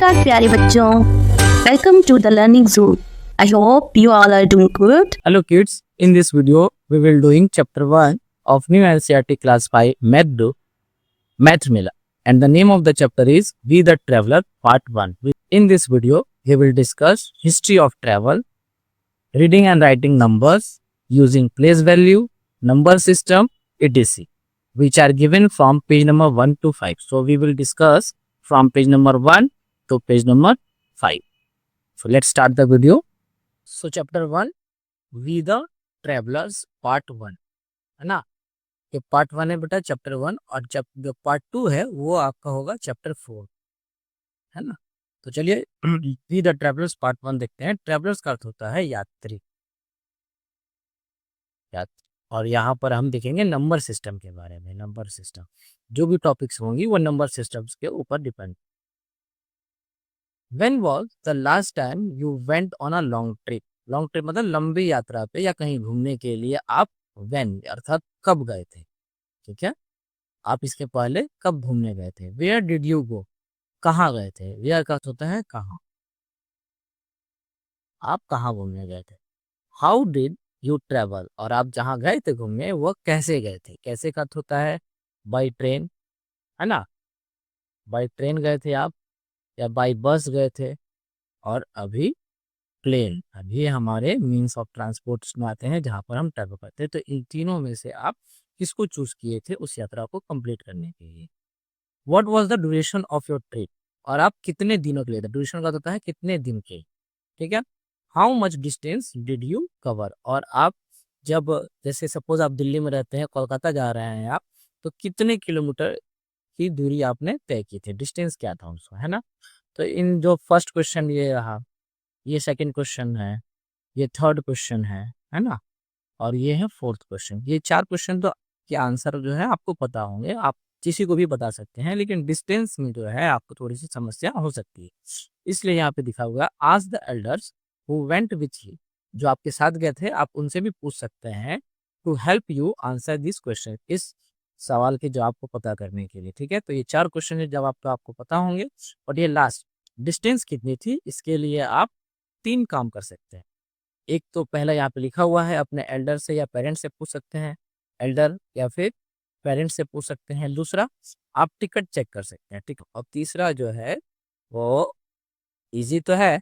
नमस्कार प्यारे बच्चों, welcome to the learning zone. I hope you all are doing good. Hello kids, in this video we will doing chapter 1 of new NCERT class 5 Math Mela, and the name of the chapter is We the Traveler part 1. In this video we will discuss history of travel, reading and writing numbers, using place value, number system, etc., which are given from page number 1 to 5. So we will discuss from page number 1 to page number 5. So let's start the video. So chapter 1, we the travellers part 1, है ना। ये part 1 है बेटा, chapter 1, और जो part 2 है वो आपका होगा चैप्टर 4, है ना। तो चलिए वी द ट्रेवलर्स पार्ट 1 देखते हैं। ट्रेवलर्स का अर्थ होता है यात्री। और यहाँ पर हम देखेंगे नंबर सिस्टम के बारे में। नंबर सिस्टम, जो भी टॉपिक्स होंगी वो नंबर सिस्टम्स के ऊपर depend. When was the last time you went on a long trip? Long trip मतलब लंबी यात्रा पे या कहीं घूमने के लिए आप व्हेन अर्थात कब गए थे, ठीक है। आप इसके पहले कब घूमने गए थे। Where did you go? कहाँ गए थे। वेयर का होता है कहाँ, आप कहाँ घूमने गए थे। How did you travel? और आप जहाँ गए थे घूमने वो कैसे गए थे। कैसे का होता है बाई ट्रेन, है ना। बाई ट्रेन गए थे आप, या बाई बस गए थे, और अभी प्लेन। अभी हमारे मीन्स ऑफ ट्रांसपोर्ट में आते हैं जहाँ पर हम ट्रैवल करते हैं। तो इन तीनों में से आप किसको चूज किए थे उस यात्रा को कंप्लीट करने के लिए। What was the duration of your trip? और आप कितने दिनों के लिए थे। ड्यूरेशन का होता है कितने दिन के, ठीक है। How much distance did you cover? और आप जब जैसे सपोज आप दिल्ली में रहते हैं, कोलकाता जा रहे हैं आप, तो कितने किलोमीटर की दूरी आपने तय की थी। डिस्टेंस क्या था उसका, है ना। तो इन जो फर्स्ट क्वेश्चन ये रहा, ये सेकंड क्वेश्चन है, ये थर्ड क्वेश्चन है ना, और ये है फोर्थ क्वेश्चन। ये 4 क्वेश्चन तो के आंसर जो है आपको पता होंगे, आप किसी को भी बता सकते हैं, लेकिन डिस्टेंस में जो है आपको थोड़ी सी समस्या हो सकती है। इसलिए यहाँ पे दिखा हुआ ask the elders who went with you. जो आपके साथ गए थे आप उनसे भी पूछ सकते हैं to help you answer this question, इस सवाल के जवाब को पता करने के लिए, ठीक है। तो ये 4 क्वेश्चन के जवाब तो आपको पता होंगे। और ये लास्ट डिस्टेंस कितनी थी, इसके लिए आप 3 काम कर सकते हैं। एक तो पहला यहाँ पे लिखा हुआ है, अपने एल्डर से या पेरेंट्स से पूछ सकते हैं। एल्डर या फिर पेरेंट्स से पूछ सकते हैं। दूसरा, आप टिकट चेक कर सकते हैं, ठीक। और तीसरा जो है वो इजी तो है,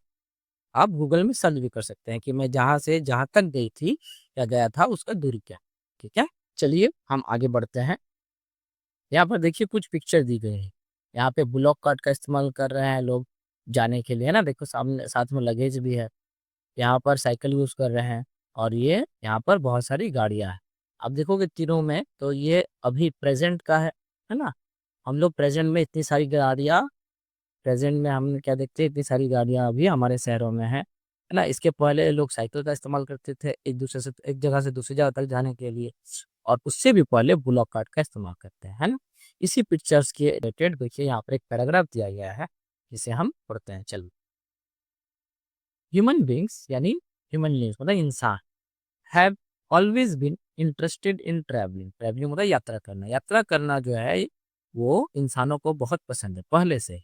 आप गूगल में सर्च भी कर सकते हैं कि मैं जहाँ से जहाँ तक गई थी या गया था उसका दूरी क्या, ठीक है। चलिए हम आगे बढ़ते हैं। यहाँ पर देखिए कुछ पिक्चर दी गई है। यहाँ पे ब्लॉक कार्ड का इस्तेमाल कर रहे हैं लोग जाने के लिए, है ना। देखो सामने साथ में लगेज भी है। यहाँ पर साइकिल यूज कर रहे हैं, और ये यहाँ पर बहुत सारी गाड़ियाँ हैं। आप देखोगे तीनों में तो ये अभी प्रेजेंट का है ना। हम लोग प्रेजेंट में इतनी सारी गाड़ियाँ, प्रेजेंट में हम क्या देखते हैं, इतनी सारी गाड़ियाँ अभी हमारे शहरों में है ना। इसके पहले लोग साइकिल का इस्तेमाल करते थे एक जगह से दूसरी जगह तक जाने के लिए, और उससे भी पहले ब्लॉक कार्ड का इस्तेमाल करते हैं, है ना। इसी पिक्चर्स के रिलेटेड देखिए यहाँ पर एक पैराग्राफ दिया गया है जिसे हम पढ़ते हैं। चलिए, ह्यूमन बींग्स यानी ह्यूमन बींग्स मतलब इंसान have always been interested in travelling. Travelling मतलब यात्रा करना। यात्रा करना जो है वो इंसानों को बहुत पसंद है पहले से।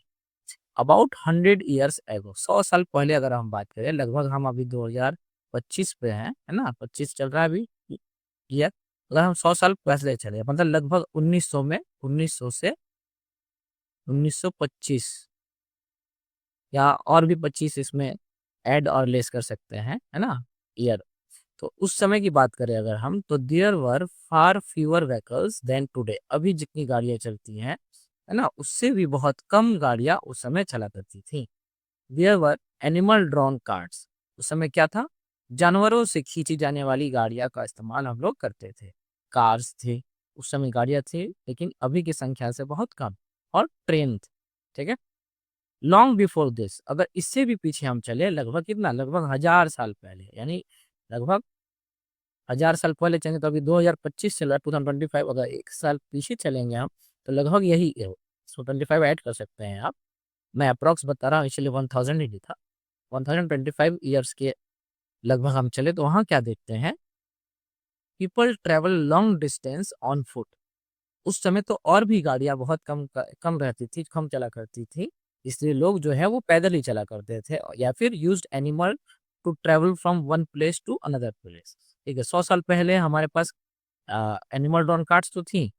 अबाउट 100 ईयर्स एगो, 100 साल पहले अगर हम बात करें, लगभग हम अभी 2025 पे हैं, है ना। 25 चल रहा है अभी ईयर। अगर हम 100 साल पहले चले, मतलब लगभग 1900 में, 1900 से 1925 या और भी 25 इसमें ऐड और लेस कर सकते हैं, है ना, ईयर। तो उस समय की बात करें अगर हम, तो there were far fewer vehicles than today. अभी जितनी गाड़ियां चलती हैं, है ना, उससे भी बहुत कम गाड़ियां उस समय चला करती थी। There were animal drawn carts. उस समय क्या था, जानवरों से खींची जाने वाली गाड़ियां का इस्तेमाल हम लोग करते थे। कार्स थे, उस समय गाड़ियां थी, लेकिन अभी की संख्या से बहुत कम। और ट्रेन थे, ठीक है। लॉन्ग बिफोर दिस, अगर इससे भी पीछे हम चले, लगभग कितना, लगभग 1000 साल पहले, यानी लगभग 1000 साल पहले चलेंगे तो अभी 2025 चल रहा है, 2025, अगर 1 साल पीछे चलेंगे हम तो लगभग यही है। सो 25 ऐड कर सकते हैं आप। मैं अप्रॉक्स बता रहा हूँ, इसलिए 1000 ही लिखा। 1025 ईयर्स के लगभग हम चले तो वहाँ क्या देखते हैं, people travel long distance on foot. उस समय तो और भी गाड़ियाँ बहुत कम रहती थी, कम चला करती थी, इसलिए लोग जो है वो पैदल ही चला करते थे, या फिर used animal to travel from one place to another place. ठीक है, 100 साल पहले हमारे पास एनिमल ड्रॉन कार्ड्स तो थी,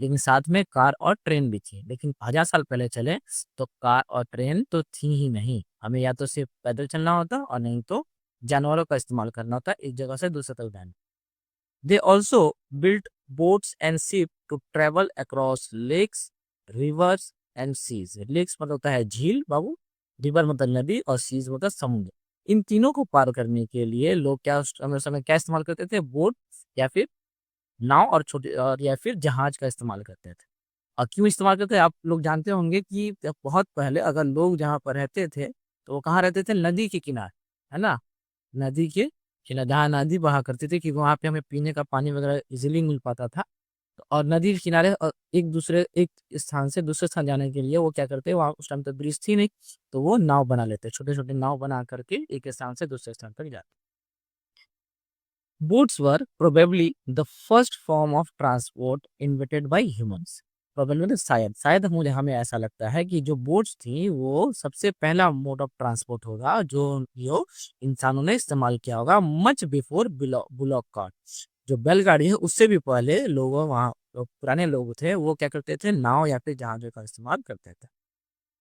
लेकिन साथ में कार और ट्रेन भी थी। लेकिन 1000 साल पहले चले तो कार और ट्रेन तो थी ही नहीं, हमें या तो सिर्फ पैदल चलना होता और नहीं तो जानवरों का इस्तेमाल करना होता एक जगह से दूसरे तक जाने। They also built boats and ship to travel across lakes, rivers and seas. Lakes मतलब होता है झील बाबू, रिवर मतलब नदी, और सीज मतलब समुद्र। इन तीनों को पार करने के लिए लोग क्या उस समय क्या इस्तेमाल करते थे? बोट, या फिर नाव, और छोटे, और या फिर जहाज का इस्तेमाल करते थे। और क्यों इस्तेमाल करते हैं? आप लोग जानते होंगे कि बहुत पहले अगर लोग जहाँ पर रहते थे तो वो कहाँ रहते थे? नदी के किनारे, है ना? नदी के किनारे, जहाँ नदी बहा करती थी, कि वहाँ पे हमें पीने का पानी वगैरह इजीली मिल पाता था। और नदी के किनारे एक स्थान से दूसरे स्थान जाने के लिए वो क्या करते हैं, वहाँ उस टाइम तो ब्रिज थी नहीं, तो वो नाव बना लेते, छोटे छोटे नाव बना करके एक स्थान से दूसरे स्थान तक जाते। Boats were probably the first form of transport invented by humans. Probably मतलब शायद मुझे हमें ऐसा लगता है कि जो बोट्स थी वो सबसे पहला मोड ऑफ ट्रांसपोर्ट होगा जो इंसानों ने इस्तेमाल किया होगा, मच बिफोर बुलॉक कार्ट। जो बैलगाड़ी है उससे भी पहले लोगों वहाँ जो पुराने लोग थे वो क्या करते थे? नाव या फिर जहाजों का इस्तेमाल करते थे।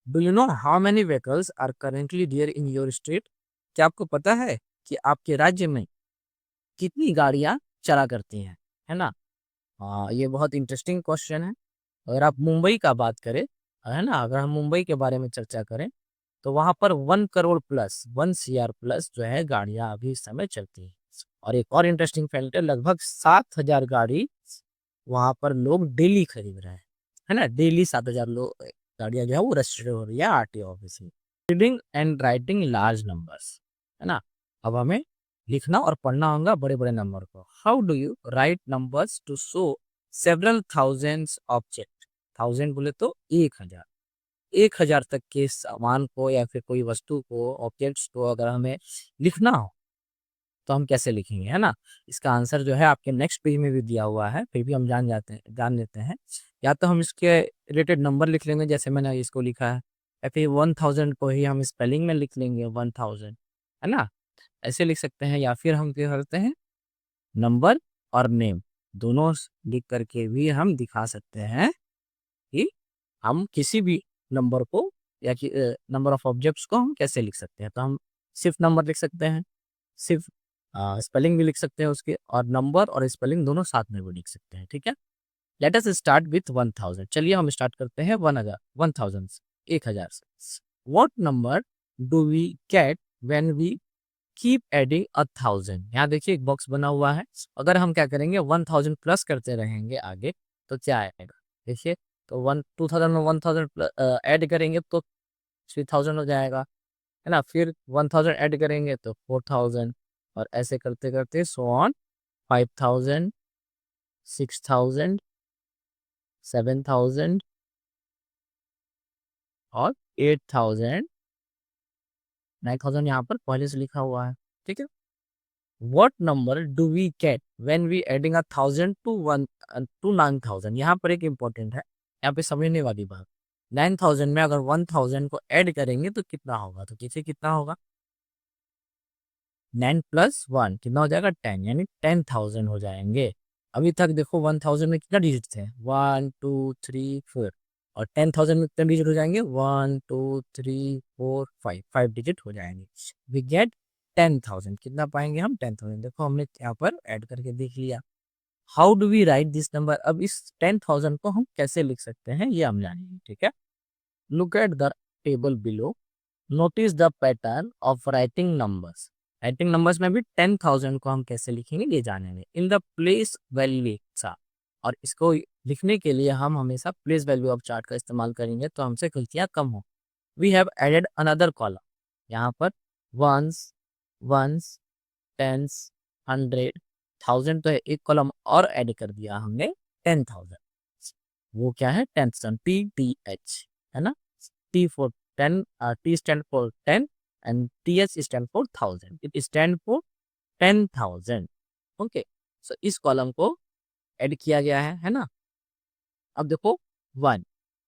Do you know how many vehicles are currently there in your state? क्या आपको पता है कि आपके राज्य में कितनी गाड़ियां चला करती हैं, है ना? हाँ, ये बहुत इंटरेस्टिंग क्वेश्चन है। अगर आप मुंबई का बात करें, है ना, अगर हम मुंबई के बारे में चर्चा करें तो वहां पर 1 करोड़ प्लस 1 CR प्लस जो है गाड़ियां अभी इस समय चलती हैं। और एक और इंटरेस्टिंग फैक्ट है, लगभग 7,000 गाड़ी वहां पर लोग डेली खरीद रहे हैं, है ना? डेली 7,000 लोग गाड़ियां जो है वो रजिस्टर्ड हो रही है RTO ऑफिस में। Reading and writing large numbers, है ना? अब हमें लिखना और पढ़ना होगा बड़े बड़े नंबर को। How do you write numbers to show several thousands object? Thousand बोले तो 1,000, 1,000 तक के सामान को या फिर कोई वस्तु को, ऑब्जेक्ट्स को अगर हमें लिखना हो तो हम कैसे लिखेंगे, है ना? इसका आंसर जो है आपके नेक्स्ट पेज में भी दिया हुआ है, फिर भी हम जान लेते हैं। या तो हम इसके रिलेटेड नंबर लिख लेंगे जैसे मैंने इसको लिखा है, या फिर 1000 को ही हम स्पेलिंग में लिख लेंगे 1000, है ना? ऐसे लिख सकते हैं, या फिर हम क्या करते हैं, नंबर और नेम दोनों लिख करके भी हम दिखा सकते हैं कि हम किसी भी नंबर को या कि नंबर ऑफ ऑब्जेक्ट्स को हम कैसे लिख सकते हैं। तो हम सिर्फ नंबर लिख सकते हैं, सिर्फ स्पेलिंग भी लिख सकते हैं उसके, और नंबर और स्पेलिंग दोनों साथ में भी लिख सकते हैं। ठीक है, लेट अस स्टार्ट विथ 1000। चलिए हम स्टार्ट करते हैं 1000 1000 से। What number do we get when we keep adding 1000? यहाँ देखिए एक बॉक्स बना हुआ है, अगर हम क्या करेंगे 1000 प्लस करते रहेंगे आगे तो क्या आएगा? देखिए, तो 2000 में 1000 ऐड करेंगे तो 3000 हो जाएगा, है ना? फिर 1000 ऐड करेंगे तो 4000, और ऐसे करते करते सो ऑन, 5000, 6000, 7000 और 8000, 9000 यहाँ पर पहले से लिखा हुआ है। ठीक है, What number do we get when we adding 1000 to 9000? यहाँ पर एक इम्पोर्टेंट है, यहाँ पे समझने वाली बात। 9000 में अगर 1000 को ऐड करेंगे तो कितना होगा? तो किसे कितना होगा? 9 प्लस 1 कितना हो जाएगा? 10, यानी 10,000 हो जाएंगे। अभी तक देखो 1000 में कितना डिजिट थे? 1 2 3 4, और 10,000 में कितने डिजिट हो जाएंगे? 1 2 3 4 5, 5 डिजिट हो जाएंगे। वी गेट 10,000, कितना पाएंगे हम? 10,000। देखो हमने यहाँ पर ऐड करके देख लिया। How do we write this number? अब इस 10,000 को हम कैसे लिख सकते हैं ये हम जानेंगे। ठीक है, look at the table below, notice the pattern of writing numbers. Writing numbers में भी 10,000 को हम कैसे लिखेंगे ये जानेंगे। In the place value chart, और इसको लिखने के लिए हम हमेशा प्लेस वैल्यू ऑफ चार्ट का इस्तेमाल करेंगे तो हमसे गलतियां कम हो। We have added another column, यहाँ पर वंस, वंस, टेंस, 100, 1000, तो एक कॉलम और ऐड कर दिया हमने 10,000। वो क्या है? 10,000, TTH, है ना? T for 10, T stand for 10 and TH stand for 1000. It stand for 10,000. Okay, सो इस कॉलम को ऐड किया गया है ना? अब देखो 1,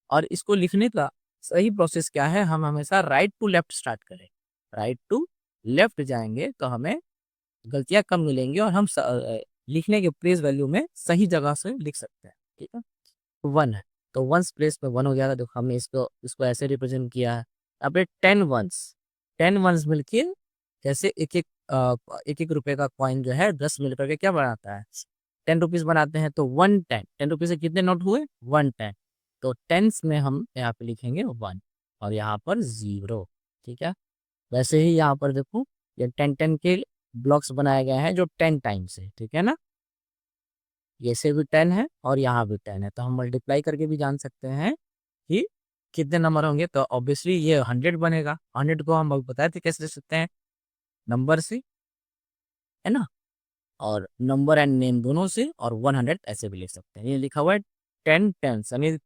और इसको लिखने का सही प्रोसेस क्या है, हम हमेशा राइट टू लेफ्ट स्टार्ट करें। राइट टू लेफ्ट जाएंगे तो हमें गलतियां कम मिलेंगी और हम लिखने के प्लेस वैल्यू में सही जगह से लिख सकते हैं। ठीक है, वन है तो वंस प्लेस पे वन हो गया था। देखो हमने इसको इसको ऐसे रिप्रेजेंट किया है। अब 10 वंस मिलके जैसे एक एक रुपए का कॉइन जो है 10 मिल करके क्या बनाता है, 10 रुपीज बनाते हैं। तो 110, 10 रुपीज से कितने नोट हुए, 110। तो टेंस में हम यहाँ पे लिखेंगे 1 और यहाँ पर 0। ठीक है, वैसे ही यहाँ पर देखो ये 10 10 के ब्लॉक्स बनाए गए हैं जो 10 टाइम्स है। ठीक है ना, ये से भी 10 है और यहाँ भी 10 है, तो हम मल्टीप्लाई करके भी जान सकते हैं कि कितने नंबर होंगे। तो ऑब्वियसली ये 100 बनेगा। 100 को हम अभी बताए थे कैसे लिख सकते हैं, नंबर से, है ना, और नंबर एंड नेम दोनों से, और 100 ऐसे भी लिख सकते हैं। ये लिखा हुआ है 10 टेंस, यानी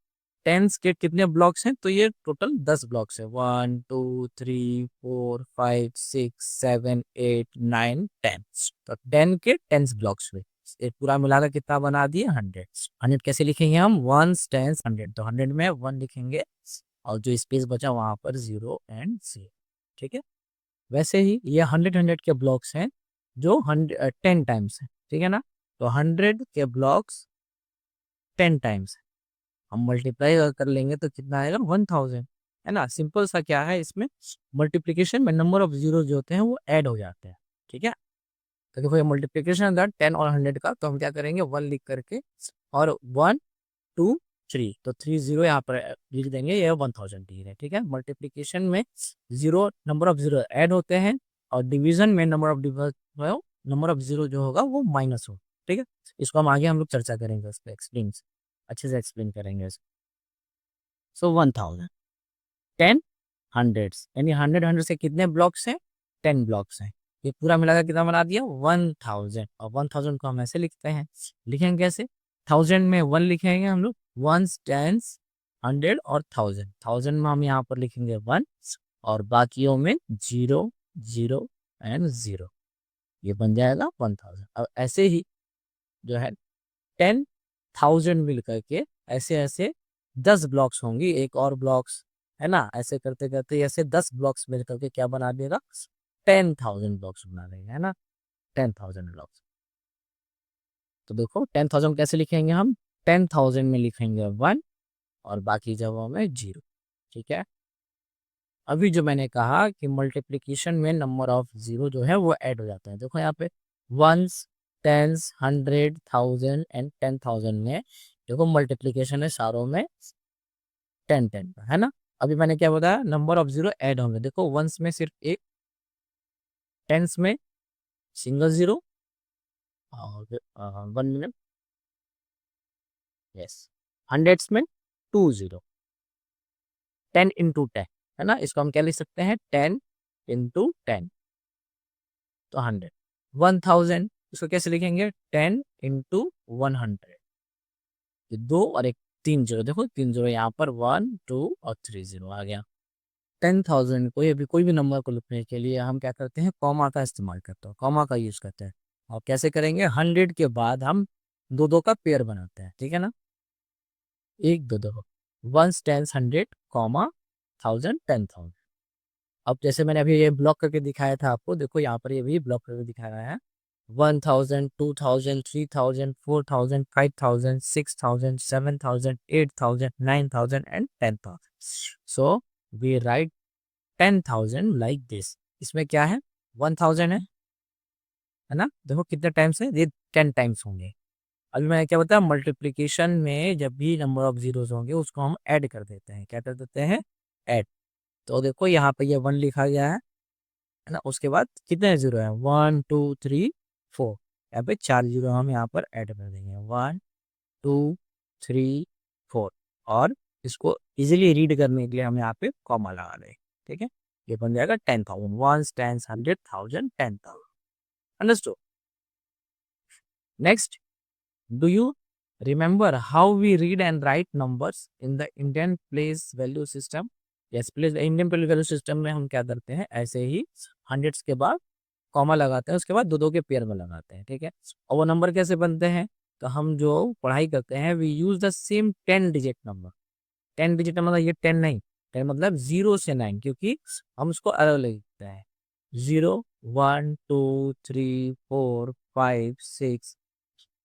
टेंस के कितने ब्लॉक्स हैं, तो ये टोटल 10 ब्लॉक्स है। 1 2 3 4 5 6 7 8 9 10। तो 10 के 10 ब्लॉक्स हुए। ये पूरा मिलाकर कितना बना दिए, 100। 100 कैसे लिखेंगे हम, 1 10 100, तो 100 में 1 लिखेंगे और जो स्पेस बचा वहां पर 0 एंड 0। ठीक है, वैसे ही ये 100 के ब्लॉक्स हैं जो 10 टाइम्स है। ठीक है ना, तो 100 के ब्लॉक्स 10 टाइम्स है। हम मल्टीप्लाई कर लेंगे तो कितना आएगा, 1000, है ना। सिंपल सा क्या है इसमें, मल्टीप्लीकेशन में नंबर ऑफ जीरो जो होते हैं वो ऐड हो जाते हैं। ठीक है, तो देखो ये मल्टीप्लीकेशन था 10 और 100 का, तो हम क्या करेंगे 1 लिख करके और 1 2 3, तो 30 यहाँ पर लिख देंगे, ये 1000 ठीक है। ठीक है, मल्टीप्लीकेशन में zero, number of zero add होते हैं और डिवीजन में नंबर ऑफ जीरो जो होगा वो माइनस हो। ठीक है, इसको हम आगे हम लोग चर्चा करेंगे, उसको एक्सप्लेन अच्छे से एक्सप्लेन करेंगे। सो 1000, 10 हंड्रेड्स, यानी 100 से कितने ब्लॉक्स हैं, 10 ब्लॉक्स हैं। ये पूरा मिलाकर कितना बना दिया, 1000। और 1000 को हम ऐसे लिखते हैं, लिखेंगे कैसे, 1000 में 1 लिखेंगे हम लोग, 1 10 100 और 1000। 1000 में हम यहाँ पर लिखेंगे 1 और बाकियों में 0 0 एंड 0। ये बन जाएगा 1000। अब ऐसे ही जो है 10,000 मिल करके ऐसे ऐसे 10 ब्लॉक्स होंगी, एक और ब्लॉक्स, है ना। ऐसे करते करते ऐसे 10 ब्लॉक्स मिल करके क्या बना देगा, 10,000 ब्लॉक्स बना देगा, है ना, 10,000 ब्लॉक्स। तो देखो 10,000 कैसे लिखेंगे हम, 10,000 में लिखेंगे 1 और बाकी जगहों में 0। ठीक है, अभी जो मैंने कहा कि मल्टीप्लिकेशन में नंबर ऑफ जीरो जो है वो ऐड हो जाता है। देखो यहाँ पे वंस, टेंस, 100, 1000 एंड 10,000 में देखो मल्टीप्लिकेशन है सारों में 10 10 का, है ना। अभी मैंने क्या बताया, नंबर ऑफ जीरो ऐड होंगे। देखो वंस में सिर्फ एक, टेंस में सिंगल जीरो, और 1 मिनट, यस, हंड्रेड्स में 2 0, 10 इंटू 10, है ना। इसको हम क्या लिख सकते हैं, 10 इंटू 10, तो 100। 1000 इसको कैसे लिखेंगे, 10 इंटू 100, ये 2 और एक 3 जीरो, देखो 3 जीरो यहाँ पर, 1 2 और 3 जीरो आ गया। 10,000 कोई भी नंबर को लिखने के लिए हम क्या करते हैं, कॉमा का इस्तेमाल करते हैं, कॉमा का यूज करते हैं। और कैसे करेंगे, 100 के बाद हम दो दो का पेयर बनाते हैं। ठीक है ना, एक दो दो, 1 10 100 कॉमा 1000 10,000। अब जैसे मैंने अभी ये ब्लॉक करके दिखाया था आपको, देखो यहाँ पर ये भी ब्लॉक करके दिखाया है, 1000 2000 3000 4000 5000 6000 7000 8000 9000 and 10,000। So we write 10,000 like this। इसमें क्या है, 1000 है ना। देखो कितने टाइम्स है, ये 10 टाइम्स होंगे। अभी मैंने क्या बताया, मल्टीप्लिकेशन में जब भी नंबर ऑफ जीरोस होंगे उसको हम ऐड कर देते हैं, क्या कर देते हैं, ऐड। तो देखो यहाँ पे ये 1 लिखा गया है ना, उसके बाद कितने जीरो है, 1 2 3 4, यहाँ पे 4 जीरो हम यहाँ पर ऐड कर देंगे, 1 2 3 4। और इसको इजीली रीड करने के लिए हम यहाँ पे कॉमा लगा देंगे। ठीक है, ये बन जाएगा 10,000, 1 10 100 1000 10,000। Understood. Next, do you remember how we read and write numbers in the Indian place value system? Yes, place Indian place value system में हम क्या करते हैं, ऐसे ही हंड्रेड्स के बाद कॉमा लगाते हैं, उसके बाद दो दो के पेयर में लगाते हैं। ठीक है, और वो नंबर कैसे बनते हैं, तो हम जो पढ़ाई करते हैं, we use the same 10 digit number. 10 digit number, ये 10 नहीं, 10 मतलब 0 से 9, क्योंकि हम उसको अलग अलग लिखते हैं। 0 1 2 3 4 5 6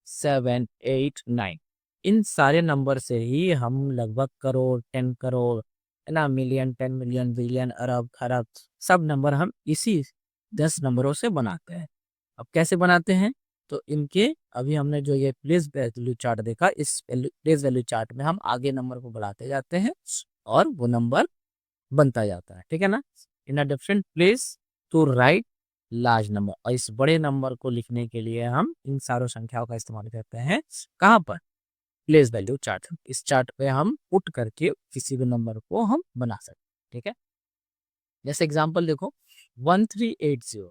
7 8 9, इन सारे नंबर से ही हम लगभग करोड़, 10 करोड़, है ना, मिलियन, 10 मिलियन, बिलियन, अरब, खरब, सब नंबर हम इसी 10 नंबरों से बनाते हैं। अब कैसे बनाते हैं, तो इनके अभी हमने जो ये प्लेस वैल्यू चार्ट देखा, इस प्लेस वैल्यू चार्ट में हम आगे नंबर को बढ़ाते जाते हैं और वो नंबर बनता जाता है, ठीक है ना। In a different place to write large number, और इस बड़े नंबर को लिखने के लिए हम इन सारों संख्याओं का इस्तेमाल करते हैं। कहाँ पर, प्लेस वैल्यू चार्ट, इस चार्ट पे हम पुट करके किसी भी नंबर को हम बना सकते हैं, ठीक है। जैसे एग्जांपल देखो, 1380,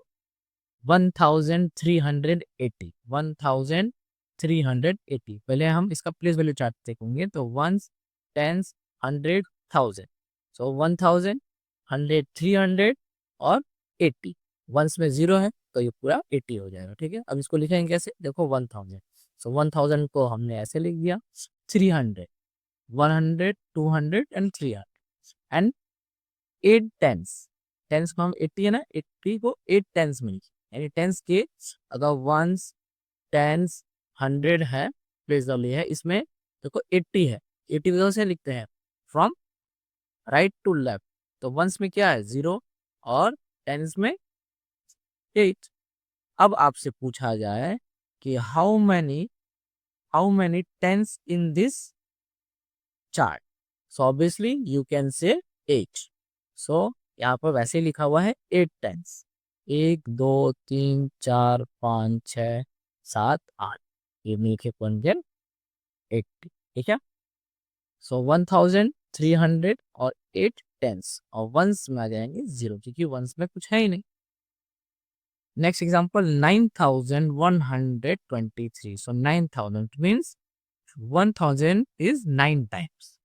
1380, 1380, पहले हम इसका प्लेस वैल्यू चार्ट देखेंगे तो वंस, टेंस, हंड्रेड, थाउजेंड, सो 1000, 100, 300 और 80। वंस में 0 है तो ये पूरा 80 हो जाएगा, ठीक है। अब इसको लिखेंगे कैसे, देखो 1000, सो 1000 को हमने ऐसे लिख दिया, 300, 100, 200 एंड 300 एंड 8 टेंस, टेंस को हम 80 है ना, 80 को 8 टेंस में लिखे, यानी टेंस के अगर वंस, टेंस, 100 है, प्लेस वाली है, इसमें देखो 80 है, 80 को से लिखते हैं फ्रॉम राइट टू लेफ्ट, तो वंस में क्या है 0 और टेंस में 8। अब आपसे पूछा जाए कि how many tens in this chart, so obviously you can say 8। सो यहाँ पर वैसे ही लिखा हुआ है 8 टेंस, 1 2 3 4 5 6 7 8, ये मीठे पंजन 80, ठीक है। सो 1300 और 8 टेंस, और वंस में आ जाएंगे 0, क्योंकि वंस में कुछ है ही नहीं। Next example 9123, so 9000 means 1000 is 9 times,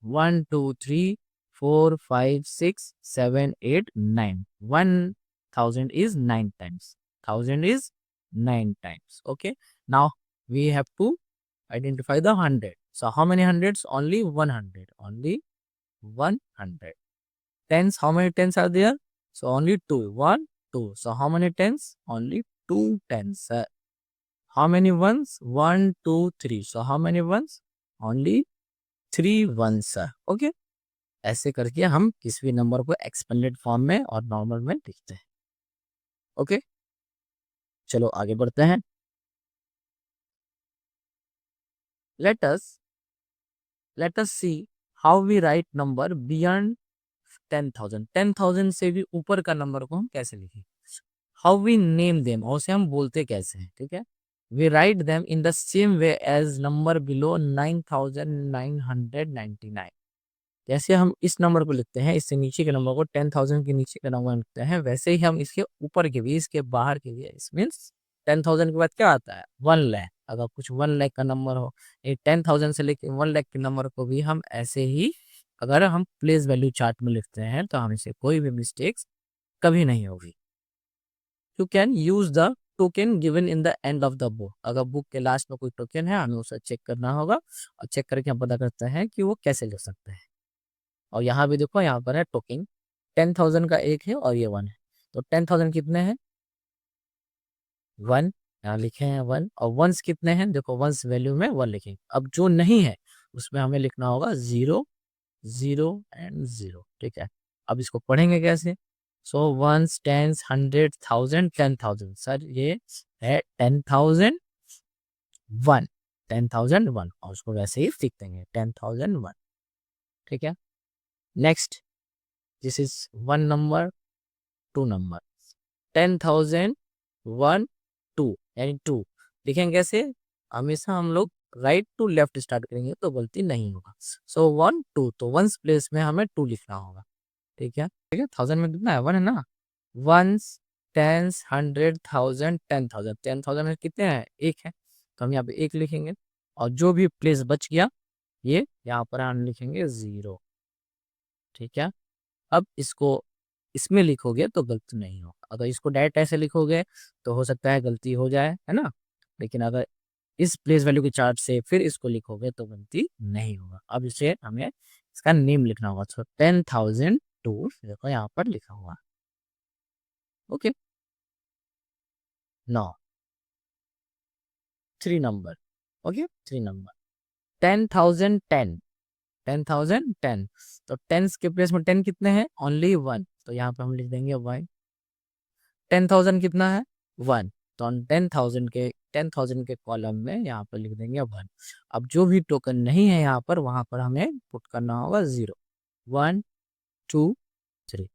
1 2 3 4 5 6 7 8 9, 1000 is 9 times, 1000 is 9 times, okay. Now we have to identify the 100, so how many hundreds, only 100, only 100. Tens, how many tens are there, so only 2, 1 2, so how many tens, only 2 tens. How many ones, 1 2 3, so how many ones, only 3 ones, okay. ऐसे करके हम किसी भी number को expanded form में और normal में लिखते हैं, ओके। चलो आगे बढ़ते हैं। Let us see how we write number beyond 10,000, 10,000 से भी ऊपर का नंबर को हम कैसे लिखें, हाउ वी नेम देम, और उसे हम बोलते कैसे हैं, ठीक है। We write them in the same way as number below 9,999, जैसे हम इस नंबर को लिखते हैं, इससे नीचे के नंबर को 10,000 के नीचे का नंबर लिखते हैं, वैसे ही हम इसके ऊपर के भी, इसके बाहर के भी, इस मीन्स 10,000 के बाद क्या आता है 1 लाख, अगर कुछ 1 लाख का नंबर हो, ये 10,000 से लेके 1 लाख के नंबर को भी हम ऐसे ही अगर हम प्लेस वैल्यू चार्ट में लिखते हैं तो हमसे कोई भी मिस्टेक्स कभी नहीं होगी। You can use the token given in the end of the book, अगर बुक के लास्ट में कोई टोकन है हमें उसे चेक करना होगा, और चेक करके हम पता करते हैं कि वो कैसे लिख सकते हैं। और यहाँ भी देखो, यहाँ पर है टोकन, 10,000 का एक है और ये 1 है, तो 10,000 कितने हैं 1, यहाँ लिखे हैं 1, और वंस कितने हैं, देखो वंस वैल्यू में 1 लिखेंगे। अब जो नहीं है उसमें हमें लिखना होगा 0 0 एंड 0, ठीक है। अब इसको पढ़ेंगे कैसे, सो वंस, टेंस, 100, 1000, 10,000, सर ये है 10,001, 10,001, और उसको वैसे ही लिख देंगे 10,001, ठीक है। Next, this is 1 number, 2 number, 10,001 2, यानी 2 लिखेंगे कैसे, हमेशा हम लोग राइट टू लेफ्ट स्टार्ट करेंगे तो गलती नहीं होगा। सो 1 2, तो वंस प्लेस में हमें 2 लिखना होगा, ठीक है। ठीक है, 1000 में कितना है 1 है ना, वंस, टेंस, 100, 1000, 10,000, 10,000 में कितने हैं 1 है, तो हम यहाँ पे 1 लिखेंगे, और जो भी प्लेस बच गया ये यहाँ पर हम लिखेंगे 0, ठीक है। अब इसको इसमें लिखोगे तो गलती नहीं होगा, अगर इसको डायरेक्ट ऐसे लिखोगे तो हो सकता है गलती हो जाए, है ना, लेकिन अगर इस प्लेस वैल्यू के चार्ट से फिर इसको लिखोगे तो गलती नहीं होगा। अब इसे हमें इसका नेम लिखना होगा। सो 10,002 देखो यहाँ पर लिखा हुआ। Okay, no 3 number. Okay, 3 number 10,010, 10,010। तो टेंस के प्लेस में 10 कितने हैं? ओनली 1, तो यहाँ पे हम लिख देंगे 1। 10,000 कितना है? 1, तो हम 10,000 के कॉलम में यहाँ पर लिख देंगे 1। अब जो भी टोकन नहीं है यहाँ पर, वहां पर हमें पुट करना होगा 0, 1 2 3।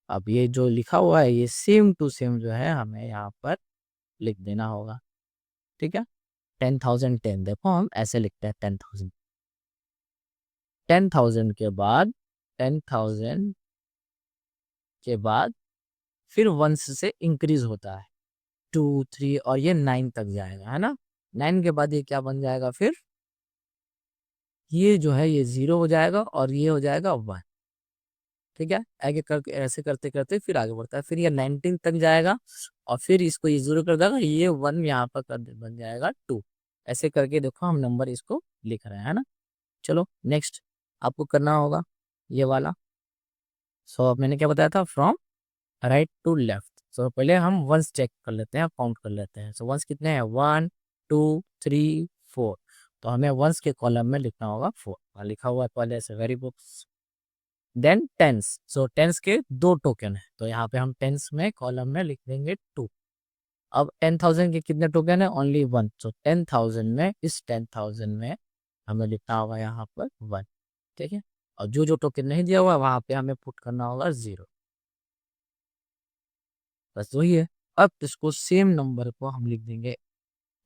अब ये जो लिखा हुआ है ये सेम टू सेम जो है हमें यहाँ पर लिख देना होगा। ठीक है, 10,010 देखो हम ऐसे लिखते हैं 10,000। 10,000 के बाद 10,000 के बाद फिर 1 से इंक्रीज होता है 2 3 और ये 9 तक जाएगा, है ना। 9 के बाद ये क्या बन जाएगा? फिर ये जो है ये 0 हो जाएगा और ये हो जाएगा 1। ठीक है, आगे करके ऐसे करते करते फिर आगे बढ़ता है, फिर ये 19 तक जाएगा और फिर इसको ये 0 कर देगा, ये 1 यहाँ पर बन जाएगा 2। ऐसे करके देखो हम नंबर इसको लिख रहे हैं, है ना। चलो नेक्स्ट आपको करना होगा ये वाला। सो अब मैंने क्या बताया था? From right to left. So पहले हम वंस चेक कर लेते हैं, काउंट कर लेते हैं। सो वंस कितने हैं? 1 2 3 4। तो हमें वंस के कॉलम में लिखना होगा 4, लिखा हुआ है पहले से, वेरी बुक्स। देन टेंस, सो टेंस के 2 टोकन है, तो यहाँ पे हम टेंस में कॉलम में लिख देंगे 2। अब 10,000 के कितने टोकन है? ओनली 1, सो 10,000 में, इस 10,000 में हमें लिखना होगा यहाँ पर 1। ठीक है, और जो जो टोकन नहीं दिया हुआ वहां पे हमें पुट करना होगा 0। बस वही है। अब इसको सेम नंबर को हम लिख देंगे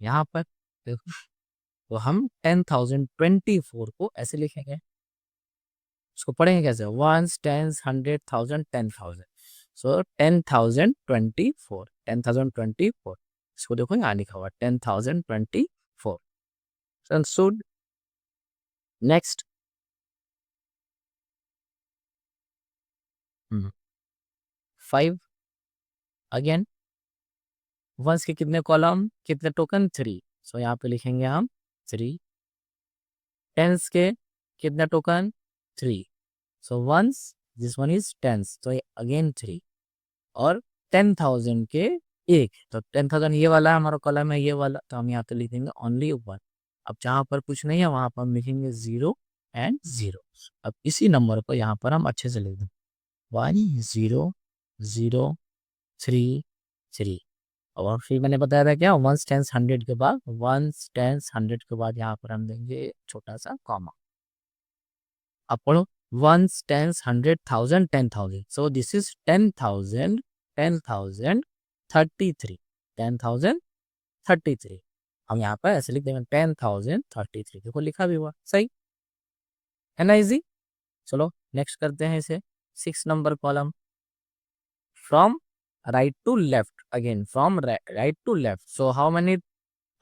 यहाँ पर, देखो। तो हम 10,024 को ऐसे लिखेंगे। इसको पढ़ेंगे कैसे? 1 10 100 1000 10,000। सो 10,024, 10,024। इसको देखो यहाँ लिखा हुआ 10,024। अंडरस्टूड। नेक्स्ट 5। अगेन वंस के कितने कॉलम, कितने टोकन? 3। सो यहाँ पे लिखेंगे हम 3। टेंस के कितने token? 3। So ones, this one is tens, तो अगेन 3। और 10,000 के 1, तो 10,000 ये वाला हमारा कॉलम है, ये वाला, तो हम यहाँ पे लिख देंगे ओनली 1। अब जहाँ पर कुछ नहीं है वहां पर हम लिखेंगे 0 एंड 0। अब इसी नंबर को यहाँ पर हम अच्छे से लिख दें 1 0 0 3 3। और फिर मैंने बताया था क्या? 1 10 100 के बाद, 1 10 100 के बाद यहाँ पर हम देंगे छोटा सा कॉमा। अब पढ़ो 1 10 100 1000 10,000। So this is 10,000 10,000 33, 10,033। हम यहाँ पर ऐसे लिख देंगे 10,033। देखो लिखा भी हुआ सही है ना, इजी। चलो नेक्स्ट करते हैं इसे। 6 number column, from right to left. Again from right to left. So how many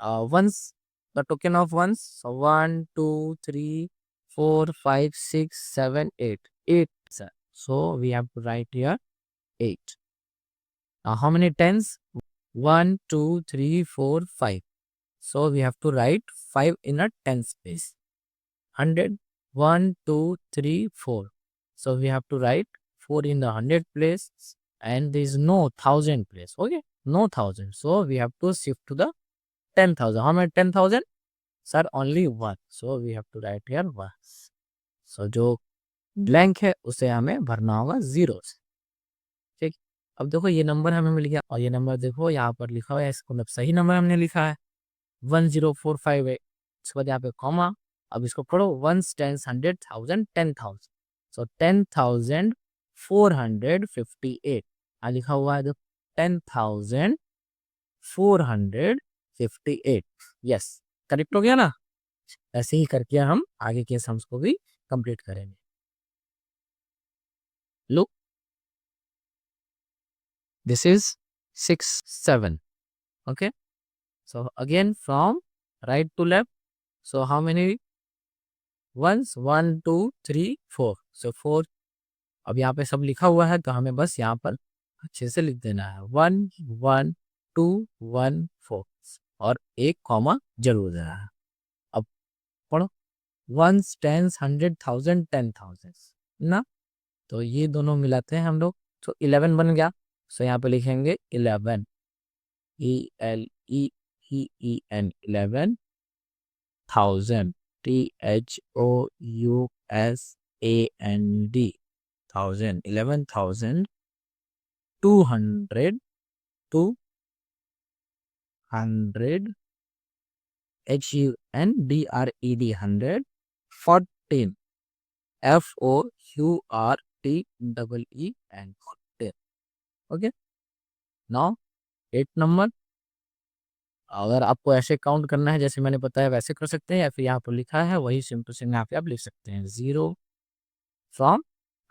ones, the token of ones? So 1 2 3 4 5 6 7 8, 8 sir. So we have to write here 8. Now how many tens? 1 2 3 4 5. So we have to write 5 in a tens place. 100, 1 2 3 4. So we have to write 4 in the 100 place, and there is no 1000 place. Okay, no 1000. So we have to shift to the 10,000. How many 10,000? Sir, only 1. So we have to write here 1. So जो blank है उसे हमें भरना होगा 0 से। ठीक, अब देखो ये नंबर हमें मिल गया, और ये नंबर देखो यहाँ पर लिखा हुआ है, इसको मतलब सही नंबर हमने लिखा है 10458। उसके बाद यहाँ पे कॉमा। अब इसको पढ़ो 1 10 100 1000 10,000। सो 10,458 लिखा हुआ है, देखो 10,458। यस, करेक्ट हो गया ना। ऐसे ही करके हम आगे के सम्स को भी कंप्लीट करेंगे। Look, this is 6 7। Okay, so again from right to left. So how many ones? 1 2 3 4। सो 4। अब यहाँ पे सब लिखा हुआ है, तो हमें बस यहाँ पर अच्छे से लिख देना है 1 1 2 1 4, और एक कॉमा जरूर देना है। अब पढ़ो वंस, टेंस, 100,000, 10,000 ना। तो ये दोनों मिलाते हैं हम लोग, तो 11 बन गया। सो यहाँ पे लिखेंगे 11, ELEEEN, 11,000, THOUSAND, 1000, 11,200, 200, HUNDRED, 100, 14, FOURTEEN, 14. Okay, now 8 number. अगर आपको ऐसे काउंट करना है जैसे मैंने बताया वैसे कर सकते हैं, या फिर यहाँ पर लिखा है वही सिंपल से यहाँ पे आप लिख सकते हैं। 0 फ्रॉम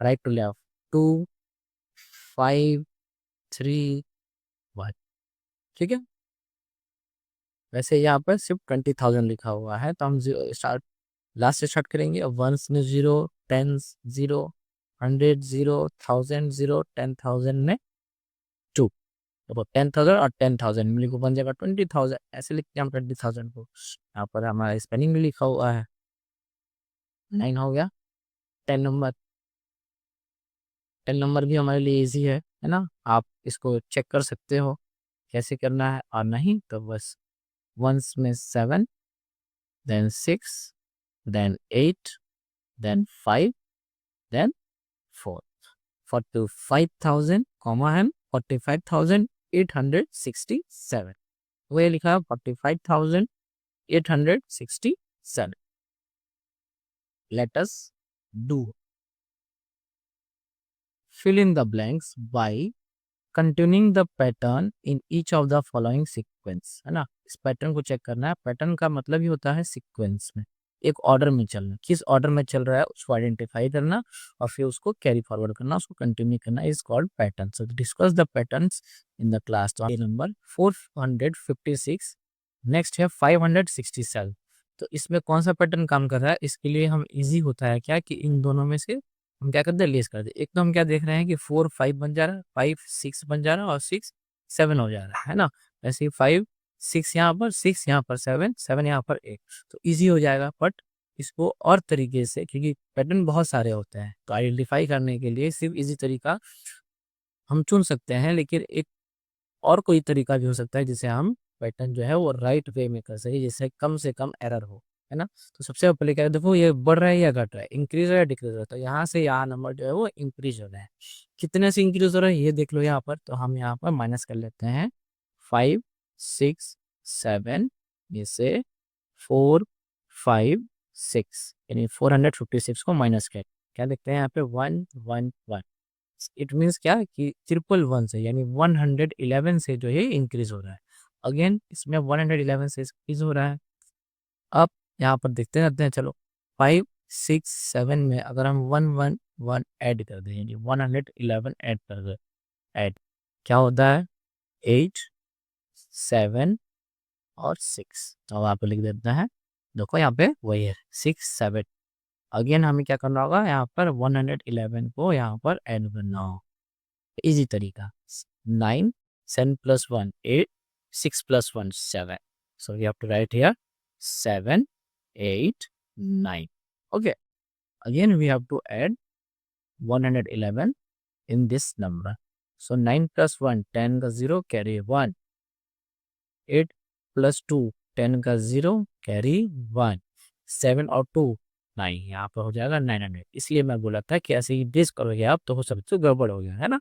राइट टू लेफ्ट, 2, 5, 3, 1। ठीक है, वैसे यहाँ पर सिर्फ 20,000 लिखा हुआ है, तो हम स्टार्ट लास्ट से स्टार्ट करेंगे। वंस में 0, टेंस 0, 100 0, 1000 0, 10,000 में 2। तो 10,000 और 10,000 मिली को बन जाएगा 20,000। ऐसे लिखते हैं हम 20,000 को। यहाँ पर हमारा स्पेलिंग भी लिखा हुआ है। 9 हो गया। 10 नंबर, 10 नंबर भी हमारे लिए इजी है ना। आप इसको चेक कर सकते हो कैसे करना है, और नहीं तो बस वंस में 7, then 6, then 8, then 5, then 4, 45,000, and 45,867। वो ये लिखा है 45,867। Let us do fill in the blanks by continuing the pattern in each of the following sequence, है ना। इस पैटर्न को चेक करना है। पैटर्न का मतलब ही होता है सीक्वेंस में, एक ऑर्डर में चलना। किस ऑर्डर में चल रहा है उसको आइडेंटिफाई करना और फिर उसको कैरी फॉरवर्ड करना, उसको कंटिन्यू करना, is called pattern. So discuss the patterns in the class. तो नंबर 456, नेक्स्ट है 567। तो इसमें कौन सा पैटर्न काम कर रहा है, इसके लिए हम इजी होता है क्या कि इन दोनों में से हम क्या करते हैं, लेस कर दे। एक तो हम क्या देख रहे हैं कि 4 5 बन जा रहा है, 5 6 बन जा रहा है और 6 7 हो जा रहा है ना। ऐसे ही 5 6 यहाँ पर, 6 यहाँ पर, 7 7 यहाँ पर 8, तो इजी हो जाएगा। बट इसको और तरीके से, क्योंकि पैटर्न बहुत सारे होते हैं, तो आइडेंटिफाई करने के लिए सिर्फ इजी तरीका हम चुन सकते हैं, लेकिन एक और कोई तरीका भी हो सकता है जिसे हम पैटर्न जो है वो राइट वे में कर सके, जिससे कम से कम एरर हो, है ना। तो सबसे पहले क्या है, देखो ये बढ़ रहा है या घट रहा है, इंक्रीज हो या डिक्रीज हो रहा है। तो यहाँ से यहाँ नंबर जो है वो इंक्रीज हो रहा है। कितने से इंक्रीज हो रहा है ये देख लो यहाँ पर। तो हम यहाँ पर माइनस कर लेते हैं 5 6 7 में से 4 5 6, यानी 456 को माइनस कर क्या देखते हैं यहाँ पे 1 1 1। इट मीन्स क्या कि 111 से, यानी 111 से जो है इंक्रीज हो रहा है। अगेन इसमें 111 से इंक्रीज हो रहा है। अब यहाँ पर देखते रहते हैं। चलो 5 6 7 में अगर हम 111 ऐड कर दें, यानी 111 ऐड कर दें, ऐड क्या होता है 8 7 और 6। तो यहाँ पे लिख देते हैं, देखो यहाँ पे वही है 6 7। अगेन हमें क्या करना होगा, यहाँ पर 111 को यहाँ पर ऐड करना होगा। इजी तरीका, 9 7 plus 1 8, 6 plus 1 7, so we have to write here 7 8 9. Okay, again we have to add 111 in this number. So 9 plus 1 10 का 0 carry 1, 8 plus 2 10 का 0 carry 1, 7 और 2 9, यहाँ पर हो जाएगा 900। इसलिए मैं बोला था कि ऐसे ही डिस करोगे आप तो हो सकता है गड़बड़ हो गया, है ना।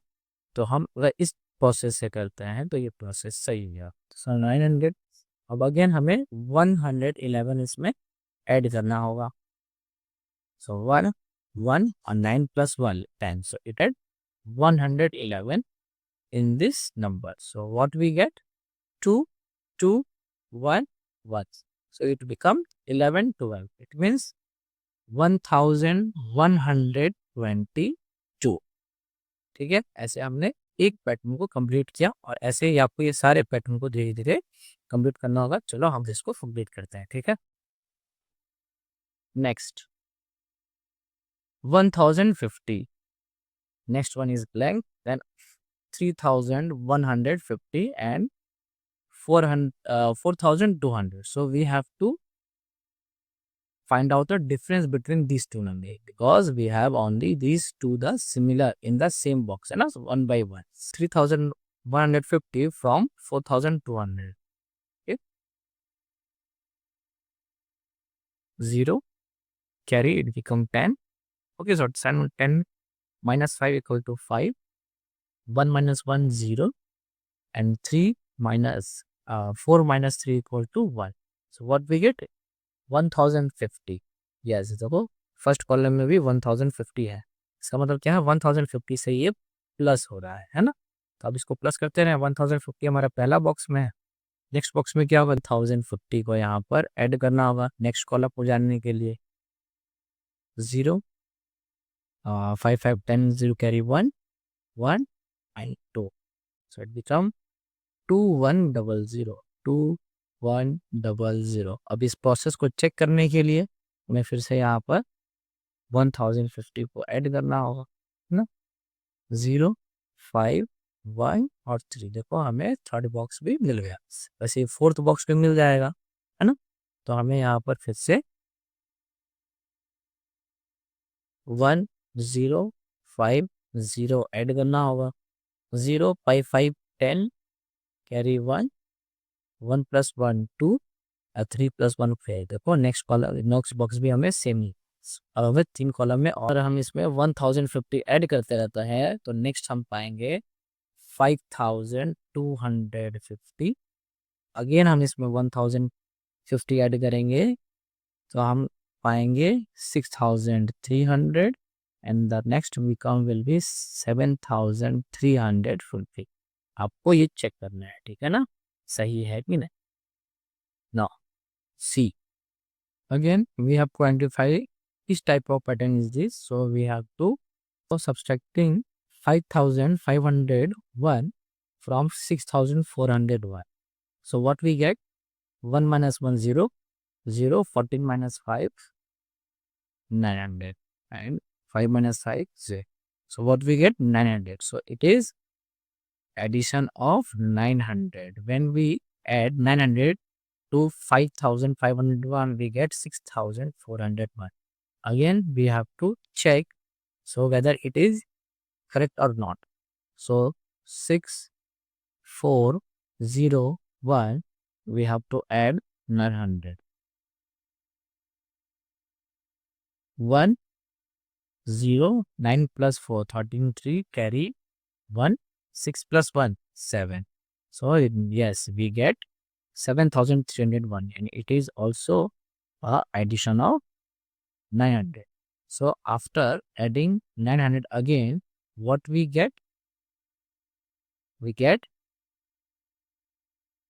तो हम अगर इस प्रोसेस से करते हैं तो ये प्रोसेस सही है। सो 900। अब अगेन हमें 111 इसमें ऐड करना होगा। सो 1 1 और 9 plus 1 10, so it add 111 in this number. So what we get, 2 2 1 1, so it become 11 12. It means 1122। ठीक है, ऐसे हमने एक पैटर्न को कंप्लीट किया, और ऐसे ही आपको ये सारे पैटर्न को धीरे धीरे कंप्लीट करना होगा। चलो हम इसको कंप्लीट करते हैं, ठीक है। Next 1050, next one is blank, then 3150 and 4200। So we have to find out the difference between these two numbers because we have only these two the similar in the same box and so one by one 3150 from 4200. Okay, 0 carry it become 10. Okay, so 10 minus 5 equal to 5, 1 minus 1 0, and 3 minus 4 minus 3 equal to 1. So what we get 1050. Yes देखो first column में भी 1050 है, इसका मतलब क्या है 1050 से ये प्लस हो रहा है ना। तो अब इसको प्लस करते रहे, 1050 हमारा पहला बॉक्स में है, नेक्स्ट बॉक्स में क्या होगा 1050 को यहाँ पर ऐड करना होगा नेक्स्ट कॉलम को जानने के लिए। 0 5 5 10 0 carry 1 1 and 2, so it become 2100 2100। अब इस प्रोसेस को चेक करने के लिए हमें फिर से यहाँ पर 1050 को ऐड करना होगा है ना। 0 5 1 और 3, देखो हमें थर्ड बॉक्स भी मिल गया, वैसे फोर्थ बॉक्स भी मिल जाएगा है ना। तो हमें यहाँ पर फिर से 1 0 5 0 ऐड करना होगा। 0 5 5 10 कैरी 1 1 प्लस 1 2 और 3 प्लस 1 5। देखो नेक्स्ट कॉलम नेक्स्ट बॉक्स भी हमें सेम ही, अब हमें 3 कॉलम में और हम इसमें 1050 ऐड करते रहते हैं तो नेक्स्ट हम पाएंगे 5250। अगेन हम इसमें 1050 ऐड करेंगे तो हम पाएंगे 6300 and the next become will be 7350। आपको ये चेक करना है, ठीक है ना, सही है कि नहीं। Now, C. Again, we have to identify which type of pattern is this. So, we have to, for subtracting 5501 from 6401. So, what we get? 1 minus 1, 0. 0, 14 minus 5, 900. And 5 minus 5, 0. So, what we get? 900. So, it is addition of 900. When we add 900 to 5501, we get 6401. Again, we have to check so whether it is correct or not. So 6401, we have to add 900. 1 0 9 plus 4 13 3 carry 1 6 plus 1 7. So yes, we get 7301 and it is also a addition of 900. So after adding 900 again, what we get? We get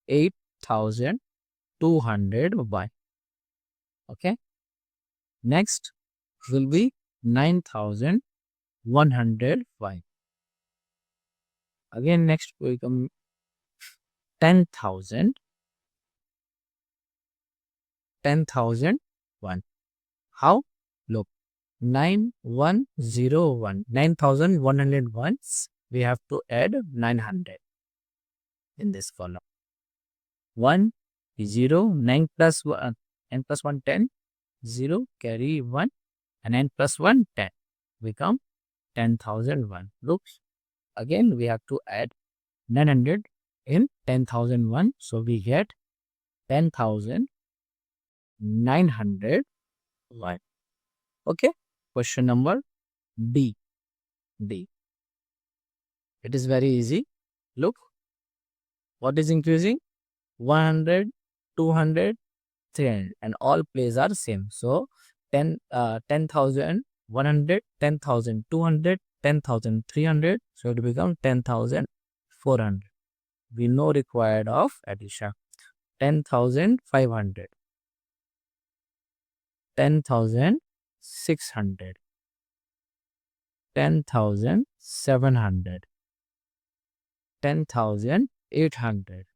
8201. Okay. Next will be 9105. Again next will come 10,000. 10,001. How? Look, 9101, 9101, we have to add 900 in this column. 1 0 9 plus 1 n plus 1 10 0 carry 1 and n plus 1 10 become 10,001. Looks, again we have to add 900 in 10,001, so we get 10,901. Okay, question number D. D. It is very easy. Look, what is increasing? 100, 200, 300, and all places are same. So 10,100, 10,200, 10,300. So it become 10,400. We know required of addition. 10,500. 10,600, 10,700, 10,800,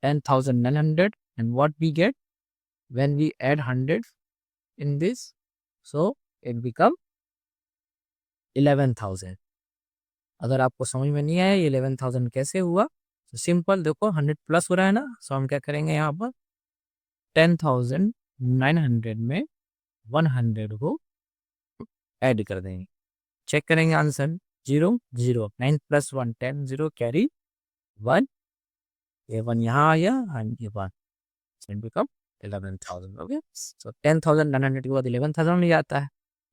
10,900, and what we get when we add 100 in this, so it become 11,000. अगर आपको समझ में नहीं आया ये 11,000 कैसे हुआ, तो सिंपल देखो 100 प्लस हो रहा है ना, सो हम क्या करेंगे यहाँ पर 10,000 900 में 100 को ऐड कर देंगे, चेक करेंगे आंसर 0 0, 9 + 1 10, 0 कैरी 1, ये 1 यहाँ आ गया एंड ये 1, इट बिकम 11,000। ओके, सो 10,900 के बाद 11,000 मिल जाता है,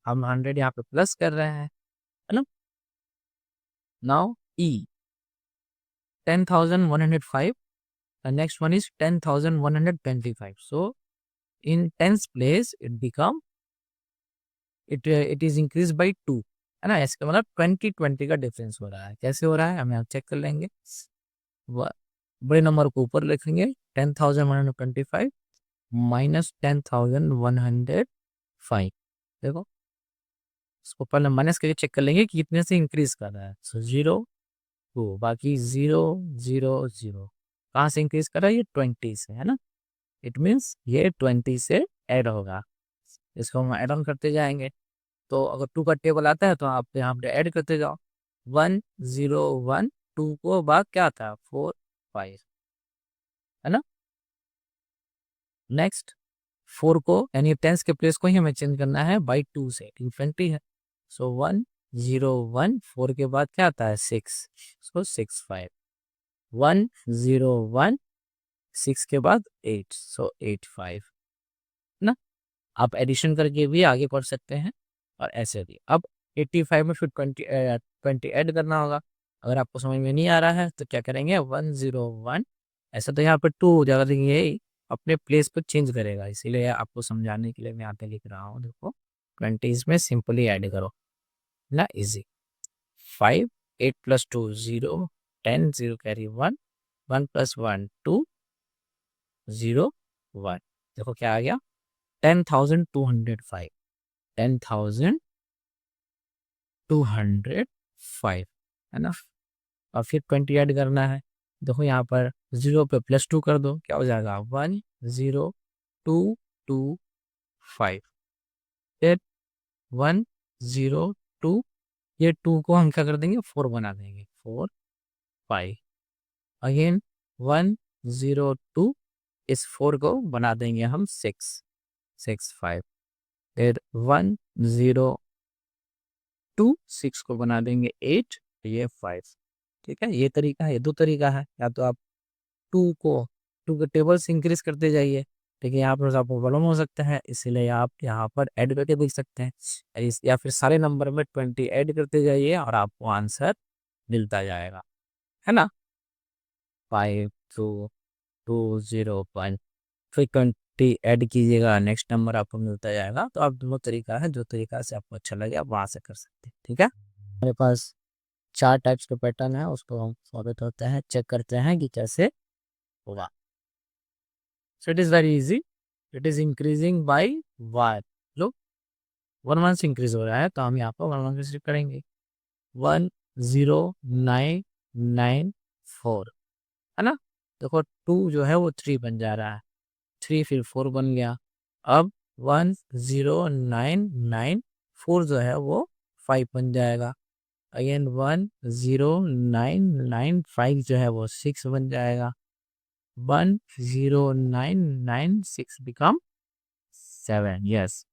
हम 100 यहाँ पे प्लस कर रहे हैं, है ना। Now E 10,105, the next one is 10,125, so in tens place it become it is increased by 2, है ना। इसका मतलब 20 का डिफरेंस हो रहा है, कैसे हो रहा है हम यहाँ चेक कर लेंगे। बड़े नंबर को ऊपर लिखेंगे 10,125 माइनस 10,105, देखो इसको पहले माइनस करके चेक कर लेंगे कि कितने से इंक्रीज कर रहा है। सो 0 2, बाकी 0 0 0, कहाँ से इंक्रीज कर रहा है, ये 20 से, है ना। इट मीन्स ये 20 से ऐड होगा, इसको हम ऐड ऑन करते जाएंगे। तो अगर 2 का टेबल आता है तो आप यहाँ पे ऐड करते जाओ, 1 0 1, 2 को बाद क्या था 4 5, है ना। नेक्स्ट 4 को यानी टेंस के प्लेस को ही हमें चेंज करना है बाई 2 से, 20 है। सो 1 0 1, 4 के बाद क्या आता है 6, सो 6 5, 1 0 1, 6 के बाद 8, सो 8 5, ना। आप एडिशन करके भी आगे पढ़ सकते हैं और ऐसे भी। अब 85 में फिर 20 ऐड करना होगा, अगर आपको समझ में नहीं आ रहा है तो क्या करेंगे 1 0 1, ऐसा तो यहाँ पर 2 हो जाएगा, लेकिन ये अपने प्लेस पर चेंज करेगा, इसीलिए आपको समझाने के लिए मैं यहाँ पे लिख रहा हूँ। देखो 20 में सिंपली ऐड करो ना, इजी। 5 8 + 2 0, 10 0 कैरी 1, 1 + 1 2 0 1, देखो क्या आ गया 10,205, 10,205, है ना। और फिर 20 ऐड करना है, देखो यहाँ पर 0 पे +2 कर दो, क्या हो जाएगा 1 0 2 2 5, फिर 1 0 2, ये 2 को हम क्या कर देंगे 4 बना देंगे, 4 5, अगेन 1 0 2, इस 4 को बना देंगे हम 6 6 5, फिर 1 0 2, 6 को बना देंगे 8, ये 5, ठीक है। ये तरीका है, ये दो तरीका है, या तो आप 2 के टेबल से इंक्रीज करते जाइए, ठीक है, यहाँ पर आपको प्रॉब्लम हो सकता है, इसीलिए आप यहाँ पर ऐड करके देख सकते हैं, या फिर सारे नंबर में 20 ऐड करते जाइए और आपको आंसर मिलता जाएगा, है ना। 5 2 2 0 1, फिर 20 ऐड कीजिएगा, नेक्स्ट नंबर आपको मिलता जाएगा। तो आप दोनों तरीका है, जो तरीका से आपको अच्छा लगे आप वहाँ से कर सकते हैं, ठीक है। हमारे पास 4 टाइप्स का पैटर्न है, उसको हम फॉलो करते हैं, चेक करते हैं कि कैसे होगा। So it is very easy, it is increasing by 1, लो 1 1 से इंक्रीज हो रहा है, तो हम यहाँ पर 1 1 से करेंगे, 1 0 9 9 4, है ना। देखो 2 जो है वो 3 बन जा रहा है, 3 फिर 4 बन गया, अब 1 0 9 9 4 जो है वो 5 बन जाएगा, अगेन 1 0 9 9 5 जो है वो 6 बन जाएगा, 1 0 9 9 6 become 7, yes,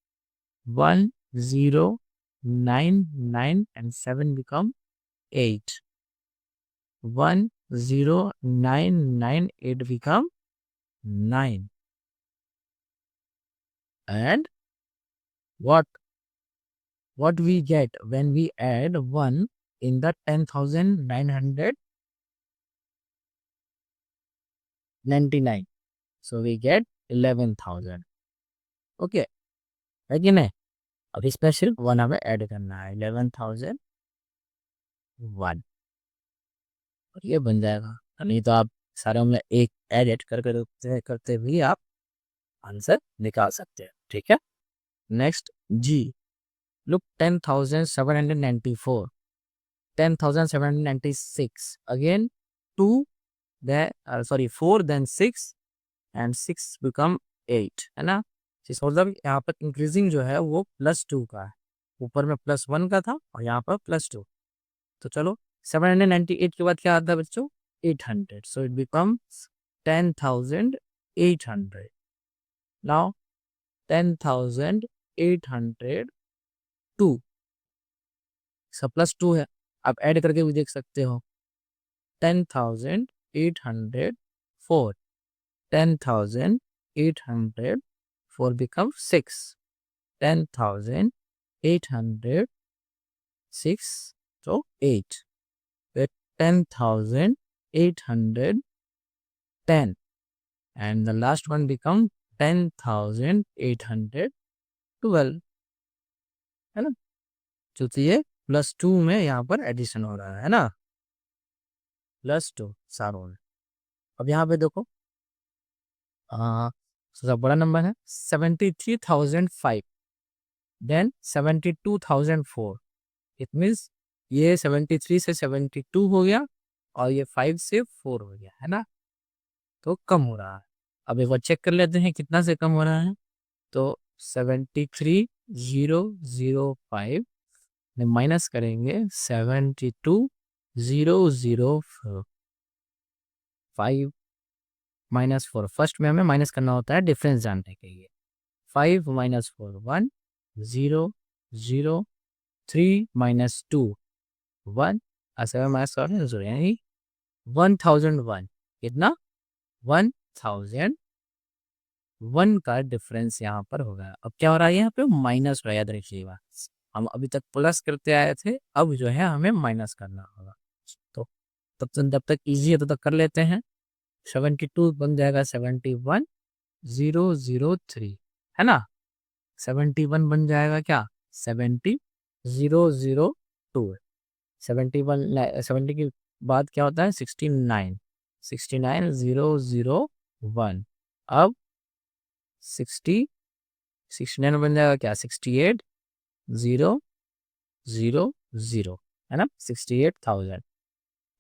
1 0 9 9 and 7 become 8, 1 0 9 9 8 become 9, and what we get when we add 1 in the 10,999, so we get 11,000, okay, है कि नहीं। अब इसमें सिर्फ 1 हमें ऐड करना है, 11,001, और ये बन जाएगा, नहीं तो आप सारे में एक ऐड करते करते भी आप आंसर निकाल सकते हैं, ठीक है। Next ji, look 10,794, 10,796, again 2 sorry 4 then 6 and 6 become 8, है ना। इस मतलब यहाँ पर इंक्रीजिंग जो है वो +2 का है, ऊपर में +1 का था और यहाँ पर +2, तो चलो 798 के बाद क्या आता है बच्चों 800, सो इट बिकम्स 10,800। नाउ 10,802 सब प्लस 2 है, आप ऐड करके भी देख सकते हो। 10,804 10,804 becomes 6 10,806 so 8 with 10,810 and the last one become 10,812 है ना, क्योंकि ये प्लस 2 में यहाँ पर एडिशन हो रहा है ना, प्लस 2 सारों में। अब यहाँ पे देखो सबसे बड़ा नंबर है 73,005 देन 72,004 इट मीन्स ये 73 से 72 हो गया और ये 5 से 4 हो गया है ना, तो कम हो रहा है। अब एक बार चेक कर लेते हैं कितना से कम हो रहा है, तो 73,005 में माइनस करेंगे 72,005 -4 फर्स्ट में हमें माइनस करना होता है डिफरेंस जानने के लिए। 5 - 4 1 0 0 3 - 2 1 और 7 - 7 0 यानी 1001 कितना 1001 का डिफरेंस यहाँ पर होगा। अब क्या हो रहा है यहाँ पे माइनस हो रहा है, याद रखिएगा। हम अभी तक प्लस करते आए थे, अब जो है हमें माइनस करना होगा। तो जब तक इजी है तब तक कर लेते हैं। 72 बन जाएगा 71,003 है ना, 71 बन जाएगा क्या 70,002 71 70 के बाद क्या होता है 69 69,001 अब 69 बन जाएगा क्या 68,000 है ना 68,000।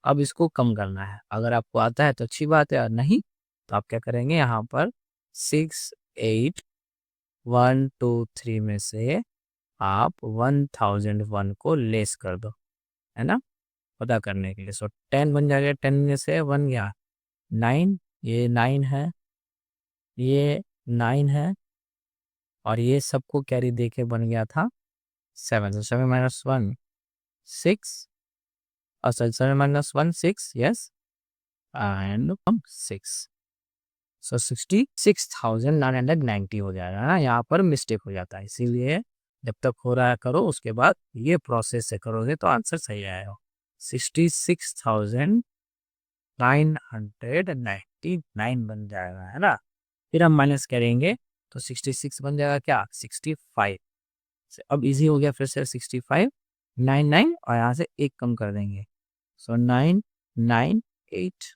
अब इसको कम करना है, अगर आपको आता है तो अच्छी बात है और नहीं तो आप क्या करेंगे यहाँ पर 6 8 1 2 3 में से आप 1001 को लेस कर दो है ना, पता करने के लिए। सो 10 बन जाएगा, 10 में से 1 गया 9, ये 9 है, ये 9 है और ये सबको कैरी दे के बन गया था 7, so 7 - 1 6 और 7 - 1 6 यस एंड 6 सो 66,990 हो जाएगा ना, यहाँ पर मिस्टेक हो जाता है, इसीलिए जब तक हो रहा है करो, उसके बाद ये प्रोसेस से करोगे तो आंसर सही आएगा। 66,999 बन जाएगा है ना, फिर हम माइनस करेंगे तो 66 बन जाएगा क्या 65। अब इजी हो गया, फिर से 65 99 और यहाँ से एक कम कर देंगे, सो 998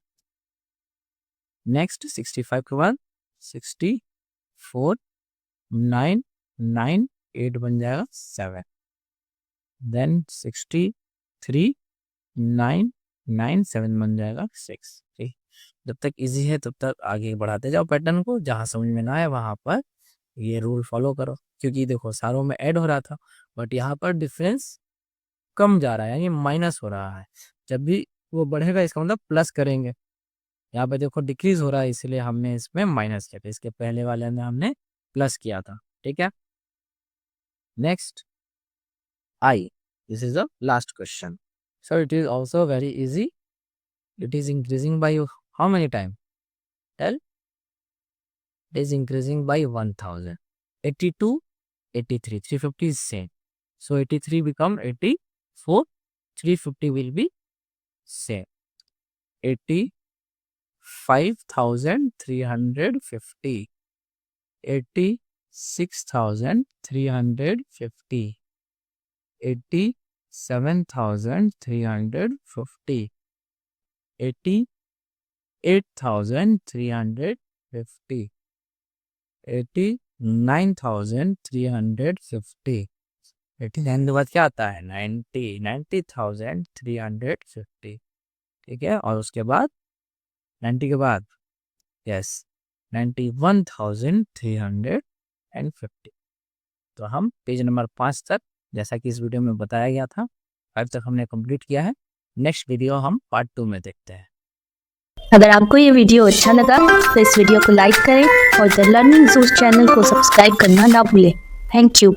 नेक्स्ट 65 के बाद 64 998 बन जाएगा 7 देन 63 997 बन जाएगा 6। ठीक, जब तक इजी है तब तक आगे बढ़ाते जाओ पैटर्न को, जहाँ समझ में ना आए वहाँ पर ये रूल फॉलो करो, क्योंकि देखो सारों में ऐड हो रहा था बट यहाँ पर डिफरेंस कम जा रहा है यानी माइनस हो रहा है। जब भी वो बढ़ेगा इसका मतलब प्लस करेंगे, यहाँ पे देखो डिक्रीज हो रहा है इसलिए हमने इसमें माइनस किया था, इसके पहले वाले में हमने प्लस किया था। ठीक है, next I, this is the last question. So it is also very easy, it is increasing by how many time, tell, it is increasing by 1000 82 83 350 is same, so 83 become 84 350 will be same 85,350 86,350 87,350 88,350 89,350 89 के बाद क्या आता है 90,350। ठीक है, और उसके बाद 90 के बाद यस 91,350। तो हम पेज नंबर 5 तक, जैसा कि इस वीडियो में बताया गया था, 5 तक हमने कंप्लीट किया है। नेक्स्ट वीडियो हम पार्ट 2 में देखते हैं। अगर आपको ये वीडियो अच्छा लगा तो इस वीडियो को लाइक करें और द लर्निंग जू चैनल को सब्सक्राइब करना ना भूलें। Thank you.